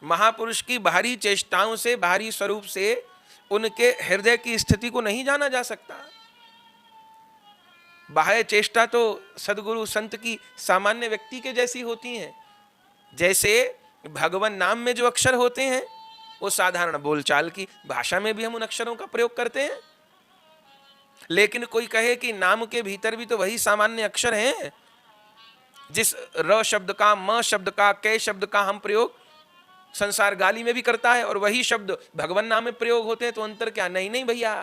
महापुरुष की बाहरी चेष्टाओं से, बाहरी स्वरूप से उनके हृदय की स्थिति को नहीं जाना जा सकता। बाह्य चेष्टा तो सदगुरु संत की सामान्य व्यक्ति के जैसी होती हैं। जैसे भगवान नाम में जो अक्षर होते हैं वो साधारण बोलचाल की भाषा में भी हम उन अक्षरों का प्रयोग करते हैं, लेकिन कोई कहे कि नाम के भीतर भी तो वही सामान्य अक्षर हैं। जिस र शब्द का, म शब्द का, कै शब्द का हम प्रयोग संसार गाली में भी करता है और वही शब्द भगवान नाम में प्रयोग होते हैं, तो अंतर क्या? नहीं नहीं भैया,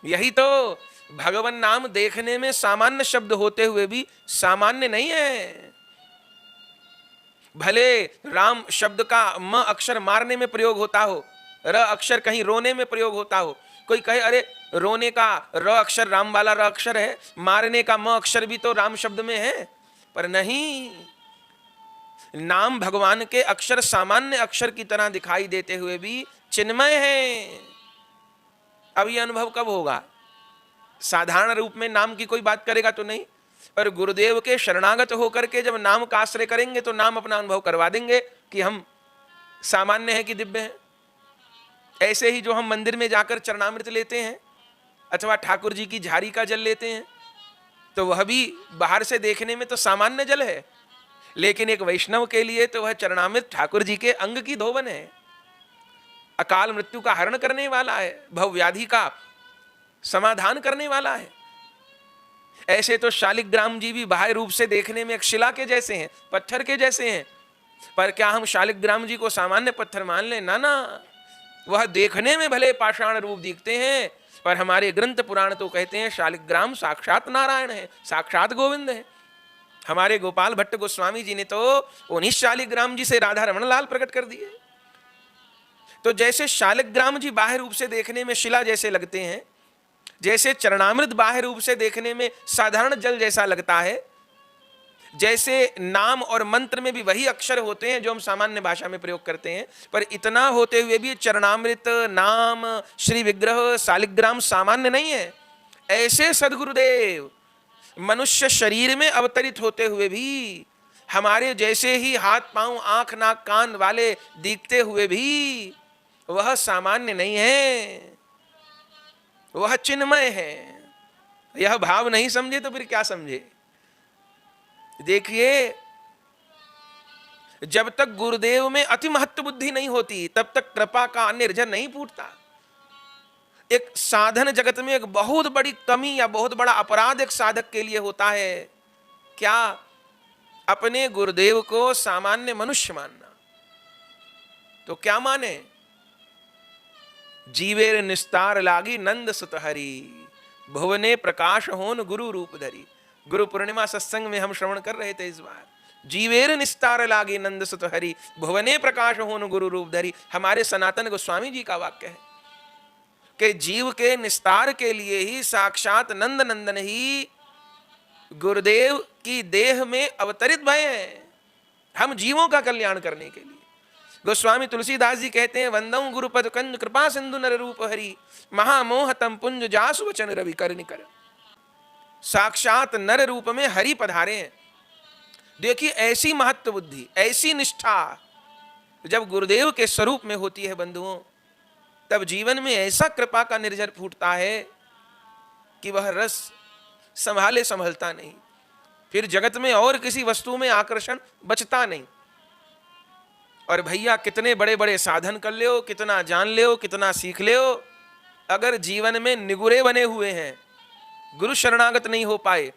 यही तो भगवान नाम देखने में सामान्य शब्द होते हुए भी सामान्य नहीं है। भले राम शब्द का म अक्षर मारने में प्रयोग होता हो, र अक्षर कहीं रोने में प्रयोग होता हो, कोई कहे अरे रोने का र अक्षर राम वाला र अक्षर है, मारने का म अक्षर भी तो राम शब्द में है, पर नहीं, नाम भगवान के अक्षर सामान्य अक्षर की तरह दिखाई देते हुए भी चिन्मय है। अब यह अनुभव कब होगा? साधारण रूप में नाम की कोई बात करेगा तो नहीं, पर गुरुदेव के शरणागत होकर के जब नाम का आश्रय करेंगे तो नाम अपना अनुभव करवा देंगे कि हम सामान्य हैं कि दिव्य हैं। ऐसे ही जो हम मंदिर में जाकर चरणामृत लेते हैं अथवा ठाकुर जी की झाड़ी का जल लेते हैं, तो वह भी बाहर से देखने में तो सामान्य जल है, लेकिन एक वैष्णव के लिए तो वह चरणामृत ठाकुर जी के अंग की धोवन है, अकाल मृत्यु का हरण करने वाला है, भवव्याधि का समाधान करने वाला है। ऐसे तो शालिग्राम जी भी बाह्य रूप से देखने में एक शिला के जैसे हैं, पत्थर के जैसे हैं, पर क्या हम शालिग्राम जी को सामान्य पत्थर मान लें? ना ना, वह देखने में भले पाषाण रूप दिखते हैं, पर हमारे ग्रंथ पुराण तो कहते हैं शालिग्राम साक्षात नारायण है, साक्षात गोविंद है। हमारे गोपाल भट्ट गोस्वामी जी ने तो उन्हीं शालिग्राम जी से राधा रमण लाल प्रकट कर दिए। तो जैसे शालिग्राम जी बाह्य रूप से देखने में शिला जैसे लगते हैं, जैसे चरणामृत बाह्य रूप से देखने में साधारण जल जैसा लगता है, जैसे नाम और मंत्र में भी वही अक्षर होते हैं जो हम सामान्य भाषा में प्रयोग करते हैं, पर इतना होते हुए भी चरणामृत, नाम, श्री विग्रह, शालिग्राम सामान्य नहीं है। ऐसे सदगुरुदेव मनुष्य शरीर में अवतरित होते हुए भी हमारे जैसे ही हाथ पांव, आंख, नाक, कान वाले दिखते हुए भी वह सामान्य नहीं है, वह चिन्मय है। यह भाव नहीं समझे तो फिर क्या समझे? देखिए, जब तक गुरुदेव में अति महत्व बुद्धि नहीं होती तब तक कृपा का निर्झर नहीं फूटता। एक साधन जगत में एक बहुत बड़ी कमी या बहुत बड़ा अपराध एक साधक के लिए होता है, क्या? अपने गुरुदेव को सामान्य मनुष्य मानना। तो क्या माने? जीवेर निस्तार लागी नंद सुत हरि, भुवने प्रकाश होन गुरु रूप धरी। गुरु पूर्णिमा सत्संग में हम श्रवण कर रहे थे इस बार, जीवेर निस्तार लागी नंद सुत हरि, भुवने प्रकाश होन गुरु रूप धरी। हमारे सनातन गोस्वामी जी का वाक्य है कि जीव के निस्तार के लिए ही साक्षात नंद नंदन ही गुरुदेव की देह में अवतरित भय हैं, हम जीवों का कल्याण करने के लिए। गोस्वामी तुलसीदास जी कहते हैं, वंदऊ गुरुपद कंज कृपा सिंधु नर रूप हरि, महामोह तम पुंज जासु वचन रवि कर निकर। साक्षात नर रूप में हरि पधारे हैं। देखिए, ऐसी महत्व बुद्धि, ऐसी निष्ठा जब गुरुदेव के स्वरूप में होती है बंधुओं, तब जीवन में ऐसा कृपा का निर्झर फूटता है कि वह रस संभाले संभलता नहीं, फिर जगत में और किसी वस्तु में आकर्षण बचता नहीं। और भैया, कितने बड़े बड़े साधन कर ले हो, कितना जान ले हो, कितना सीख ले हो, अगर जीवन में निगुरे बने हुए हैं, गुरु शरणागत नहीं हो पाए।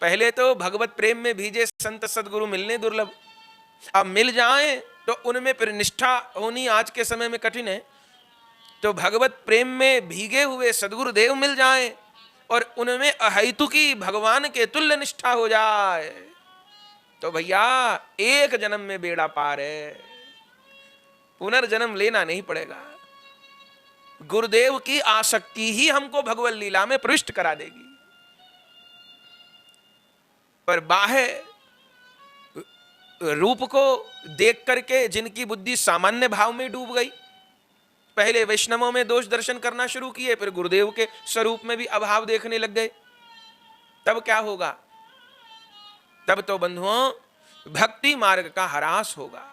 पहले तो भगवत प्रेम में भीजे संत सदगुरु मिलने दुर्लभ, अब मिल जाएं तो उनमें फिर निष्ठा होनी आज के समय में कठिन है। तो भगवत प्रेम में भीगे हुए सदगुरुदेव मिल जाएं और उनमें अहेतुकी भगवान के तुल्य निष्ठा हो जाए, तो भैया एक जन्म में बेड़ा पार है, पुनर्जन्म लेना नहीं पड़ेगा। गुरुदेव की आसक्ति ही हमको भगवत लीला में प्रविष्ट करा देगी। पर बाह्य रूप को देख करके जिनकी बुद्धि सामान्य भाव में डूब गई, पहले वैष्णवों में दोष दर्शन करना शुरू किए, फिर गुरुदेव के स्वरूप में भी अभाव देखने लग गए, तब क्या होगा? तब तो बंधुओं भक्ति मार्ग का ह्रास होगा।